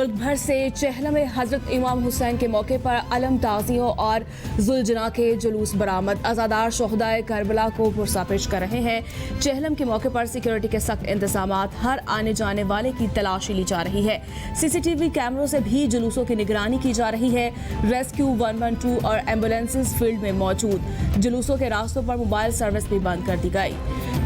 मुल्क भर से चहलम में हजरत इमाम हुसैन के मौके पर अलम ताज़ियों और जुलजना के जुलूस बरामद। अज़ादार शोहदाए करबला को पुरसापेश कर रहे हैं। चहलम के मौके पर सिक्योरिटी के सख्त इंतजामात, हर आने जाने वाले की तलाशी ली जा रही है। सीसीटीवी कैमरों से भी जुलूसों की निगरानी की जा रही है। रेस्क्यू 112 और एम्बुलेंसेज फील्ड में मौजूद। जुलूसों के रास्तों पर मोबाइल सर्विस भी बंद कर दी गई।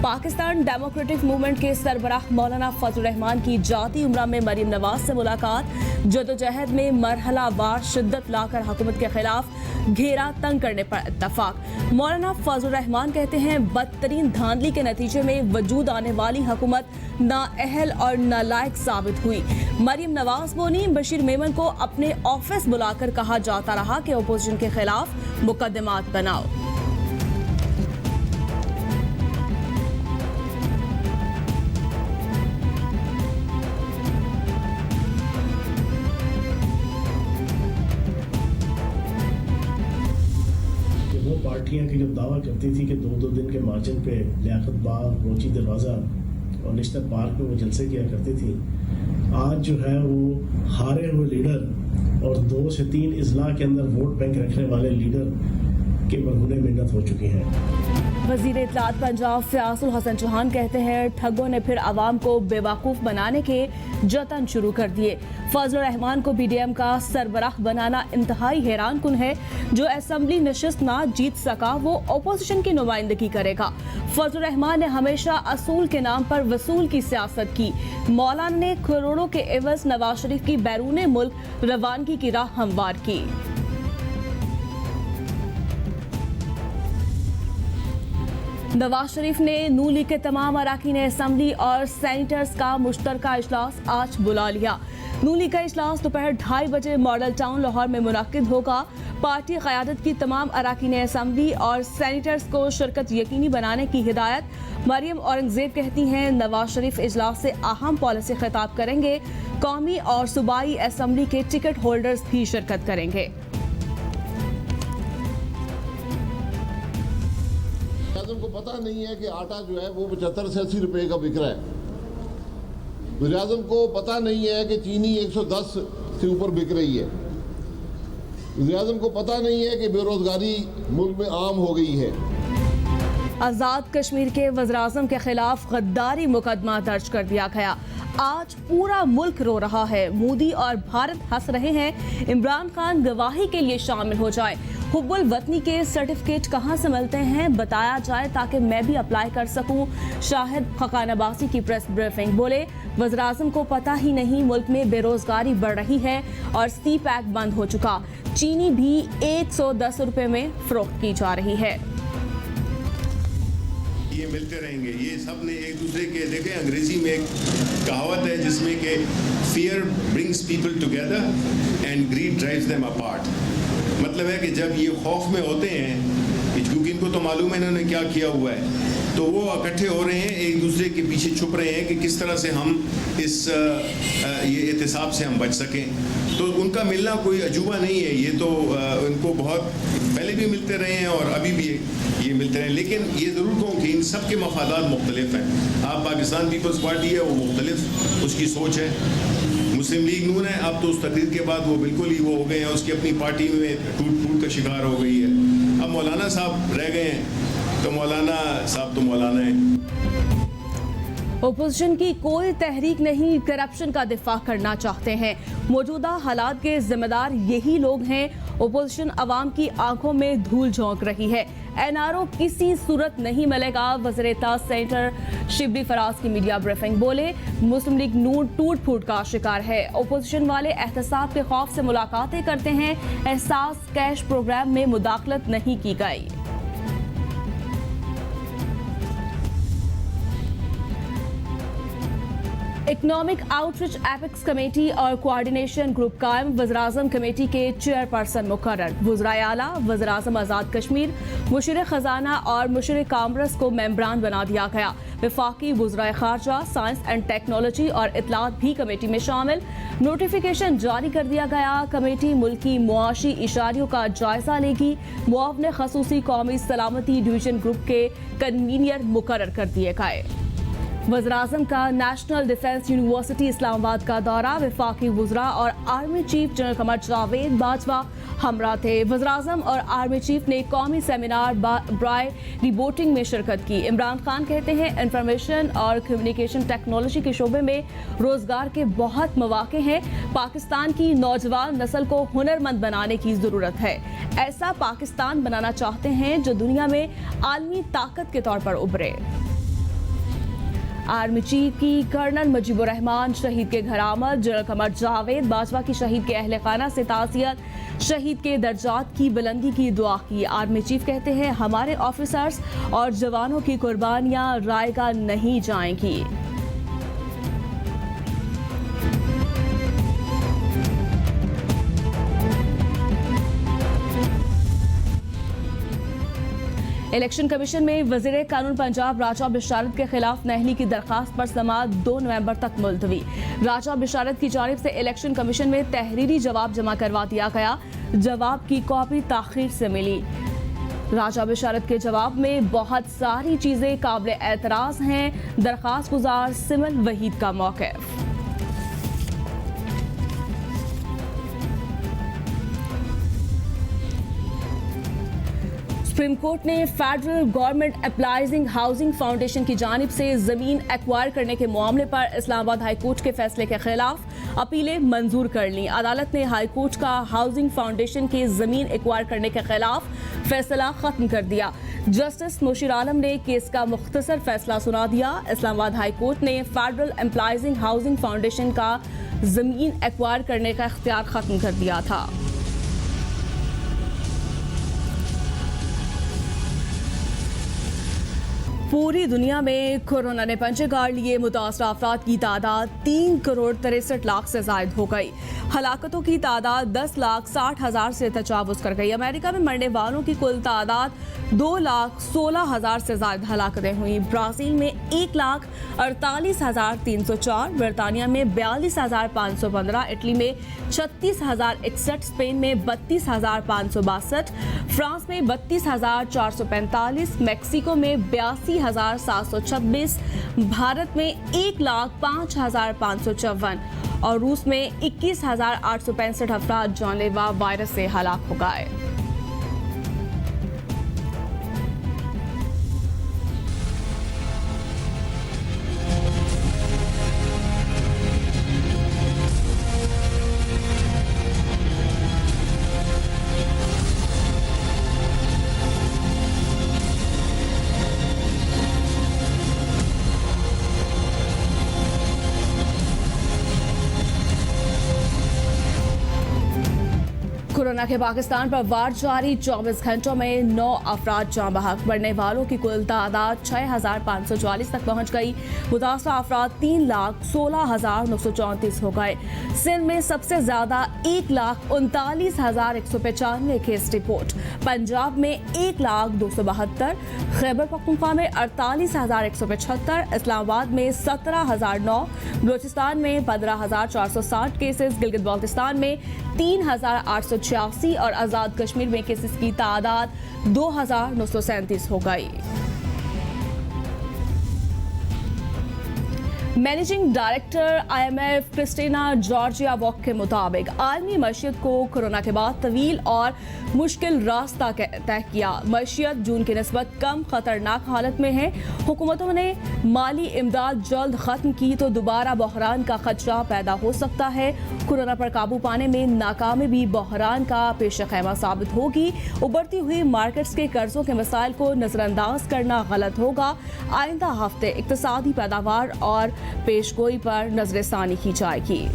पाकिस्तान डेमोक्रेटिक मूवमेंट के सरबराह मौलाना फजल रहमान की जाती उम्रा में मरीम नवाज से मुलाकात। जदोजहद में मरहला वार शिद्दत लाकर हुकूमत के खिलाफ घेरा तंग करने पर इत्तफाक। मौलाना फजल रहमान कहते हैं, बदतरीन धांधली के नतीजे में वजूद आने वाली हुकूमत नाअहल और नालायक साबित हुई। मरीम नवाज बोली, बशीर मेमन को अपने ऑफिस बुलाकर कहा जाता रहा कि अपोजिशन के खिलाफ मुकदमात बनाओ। पार्टियां की जो दावा करती थी कि दो दिन के मार्जिन पे लियाकत बाग, रोची दरवाज़ा और निश्तर पार्क में वो जलसे किया करती थी, आज जो है वो हारे हुए लीडर और 2 से 3 इजला के अंदर वोट बैंक रखने वाले लीडर के मरहूने मिन्नत हो चुकी हैं। वजीर इत्तलात पंजाब फयाजुल हसन चौहान कहते हैं, ठगों ने फिर आवाम को बेवकूफ़ बनाने के जतन शुरू कर दिए। फजल रहमान को BDM का सरबराह बनाना इंतहाई हैरान कुन है। जो असेंबली नशिस्त ना जीत सका वो अपोजिशन की नुमाइंदगी करेगा। फजल रहमान ने हमेशा असूल के नाम पर वसूल की सियासत की। मौलाना ने करोड़ों के एवज नवाज शरीफ की बैरून मुल्क रवानगी की राह हमवार की। नवाज शरीफ ने नून लीग के तमाम अरकान असेंबली और सेनेटर्स का मुश्तरका इजलास आज बुला लिया। नून लीग का इजलास दोपहर 2:30 बजे मॉडल टाउन लाहौर में मुनक्किद होगा। पार्टी क़यादत की तमाम अरकान असेंबली और सेनेटर्स को शिरकत यकीनी बनाने की हिदायत। मरियम औरंगजेब कहती हैं, नवाज शरीफ इजलास से अहम पॉलिसी खिताब करेंगे। कौमी और सूबाई असेंबली के टिकट होल्डर्स भी शिरकत करेंगे। को पता नहीं है कि आटा जो है वो 75 से 80 रुपए का बिक रहा है। वज़ीर-ए-आज़म को पता नहीं है कि चीनी 110 से ऊपर बिक रही है। वज़ीर-ए-आज़म को पता नहीं है कि बेरोजगारी मुल्क में आम हो गई है। आज़ाद कश्मीर के वज़ीर-ए-आज़म के खिलाफ गद्दारी मुकदमा दर्ज कर दिया गया। आज पूरा मुल्क रो रहा है। मोदी और भारत हंस रहे हैं। इमरान खान गवाही के लिए शामिल हो जाए। हुब्बुल वतनी के सर्टिफिकेट कहां से मिलते हैं बताया जाए ताकि मैं भी अप्लाई कर सकूं। शाहिद खकान अब्बासी की प्रेस ब्रीफिंग। बोले, वज़ीर-ए-आज़म को पता ही नहीं मुल्क में बेरोजगारी बढ़ रही है और सी पैक बंद हो चुका। चीनी भी 110 रुपए में फरोख्त की जा रही है। ये मिलते रहेंगे। ये सब ने एक दूसरे के, देखें अंग्रेजी में एक कहावत है जिसमें कि fear brings people together and greed drives them apart. मतलब है कि जब ये खौफ में होते हैं, क्योंकि इनको तो मालूम है इन्होंने क्या किया हुआ है, तो वो इकट्ठे हो रहे हैं, एक दूसरे के पीछे छुप रहे हैं कि किस तरह से हम इस ये एहतिसाब से हम बच सकें। तो उनका मिलना कोई अजूबा नहीं है। ये तो इनको बहुत पहले भी मिलते रहे हैं और अभी भी ये मिलते रहे। लेकिन ये ज़रूर कहूँ कि इन सब के मफादात मुख्तलिफ हैं। आप पाकिस्तान पीपल्स पार्टी है, वो मुख्तलिफ उसकी सोच है। मुस्लिम लीग नून है, अब तो उस तकरीर के बाद वो बिल्कुल ही वो हो गए हैं, उसकी अपनी पार्टी में टूट का शिकार हो गई है। अब मौलाना साहब रह गए हैं, तो मौलाना साहब तो मौलाना हैं। ओपोजिशन की कोई तहरीक नहीं करप्शन का दिफा करना चाहते हैं। मौजूदा हालात के जिम्मेदार यही लोग हैं। ओपोजिशन अवाम की आंखों में धूल झोंक रही है। NRO किसी सूरत नहीं मिलेगा। वज़ीर-ए-इत्तलात सेनेटर शिबली फराज की मीडिया ब्रीफिंग। बोले, मुस्लिम लीग नून टूट फूट का शिकार है। ओपोजिशन वाले एहतसाब के खौफ से मुलाकातें करते हैं। एहसास कैश प्रोग्राम में मुदाखलत नहीं की गई। इकोनॉमिक आउटरीच एपिक्स कमेटी और कोऑर्डिनेशन ग्रुप कायम। वज़ीर-ए-आज़म कमेटी के चेयरपर्सन मुकर्रर। वज़ीर आला, वज़ीर-ए-आज़म आज़ाद कश्मीर, मुशीर खजाना और मुशीर कामर्स को मेंबरान बना दिया गया। वफाकी वज़ीर ख़ारजा, साइंस एंड टेक्नोलॉजी और इत्तलात भी कमेटी में शामिल। नोटिफिकेशन जारी कर दिया गया। कमेटी मुल्की मुआशी इशारियों का जायजा लेगी। मुआवने खसूसी कौमी सलामती डिवीजन ग्रुप के कन्वीनियर मुकर्रर कर दिए गए। वज़ीर-ए-आज़म का नेशनल डिफेंस यूनिवर्सिटी इस्लामाबाद का दौरा, वफाकी वज़रा और army chief general Qamar Javed Bajwa हमरा थे। वज़ीर-ए-आज़म और आर्मी चीफ ने कौमी सेमिनार ब्राय रिपोर्टिंग में शिरकत की। इमरान खान कहते हैं इंफॉर्मेशन और कम्युनिकेशन टेक्नोलॉजी के शोबे में रोजगार के बहुत मौके हैं। पाकिस्तान की नौजवान नस्ल को हुनरमंद बनाने की ज़रूरत है। ऐसा पाकिस्तान बनाना चाहते हैं जो दुनिया में आलमी ताकत के तौर पर उभरे। आर्मी चीफ की कर्नल मुजीबुर रहमान शहीद के घर आमद, जनरल कमर जावेद बाजवा की शहीद के अहले खाना से ताज़ियत, शहीद के दर्जात की बुलंदी की दुआ की। आर्मी चीफ कहते हैं हमारे ऑफिसर्स और जवानों की कुर्बानियां रायगा नहीं जाएंगी। इलेक्शन कमीशन में वज़ीर कानून पंजाब राजा बिशारत के खिलाफ नहली की दरखास्त पर समाअत 2 नवंबर तक मुलतवी। राजा बिशारत की जानिब से इलेक्शन कमीशन में तहरीरी जवाब जमा करवा दिया गया। जवाब की कॉपी ताखीर से मिली। राजा बिशारत के जवाब में बहुत सारी चीजें काबिल एतराज हैं। दरखास्त गुजार सिमल वहीद का मौक़िफ़। सुप्रीम कोर्ट ने फेडरल गवर्नमेंट एप्लाइजिंग हाउसिंग फाउंडेशन की जानिब से जमीन एक्वायर करने के मामले पर इस्लामाबाद हाई कोर्ट के फैसले के खिलाफ अपीलें मंजूर कर ली। अदालत ने हाई कोर्ट का हाउसिंग फाउंडेशन के जमीन एक्वायर करने के खिलाफ फैसला खत्म कर दिया। जस्टिस मुशीर आलम ने केस का मुख्तसर फैसला सुना दिया। इस्लामाबाद हाई कोर्ट ने फेडरल एप्लाइजिंग हाउसिंग फाउंडेशन का जमीन एक्वायर करने का इख्तियार खत्म कर दिया था। पूरी दुनिया में कोरोना ने पंजे गाड़ लिए। मुतासरा अफराद की तादाद 3 करोड़ 63 लाख से जायद हो गई। हलाकतों की तादाद 10,60,000 से तजावुज़ कर गई। अमेरिका में मरने वालों की कुल तादाद 2,16,000 से ज्यादा हलाकतें हुई। ब्राज़ील में 1,48,304, बरतानिया में 42,515, इटली में 36,061, स्पेन में 32,562, फ्रांस में 32,445, मैक्सिको में 82,726, भारत में 1,05,554 और रूस में 21,865 अफराद जानलेवा वायरस से हलाक हो गए। कोरोना के पाकिस्तान पर वार जारी। 24 घंटों में 9 अफराद जाँ बहक। मरने वालों की कुल तादाद 6,544 तक पहुँच गई। मुतासरा अफराद 3,16,934 हो गए। सिंध में सबसे ज्यादा 1,39,195 केस रिपोर्ट। पंजाब में 1,02,72, खैबर पख्तूनख्वा में 48,175, इस्लामाबाद में 17,009, बलूचिस्तान में 15,460 केसेस, गिलगित बाल्टिस्तान में 3,886 और आज़ाद कश्मीर में केसेस की तादाद 2,937 हो गई। Managing director IMF Kristalina Georgieva के मुताबिक आलमी मईशत को कोरोना के बाद तवील और मुश्किल रास्ता तय किया। मईशत जून की निस्बत कम खतरनाक हालत में है। हुकूमतों ने माली इमदाद जल्द खत्म की तो दोबारा बहरान का खदशा पैदा हो सकता है। कोरोना पर काबू पाने में नाकामी भी बहरान का पेश खैमा साबित होगी। उभरती हुई मार्केट्स के कर्जों के मसाइल को नजरअंदाज करना गलत होगा। आइंदा हफ्ते इक्तिसादी पैदावार और पेशगोई पर नजरसानी की जाएगी।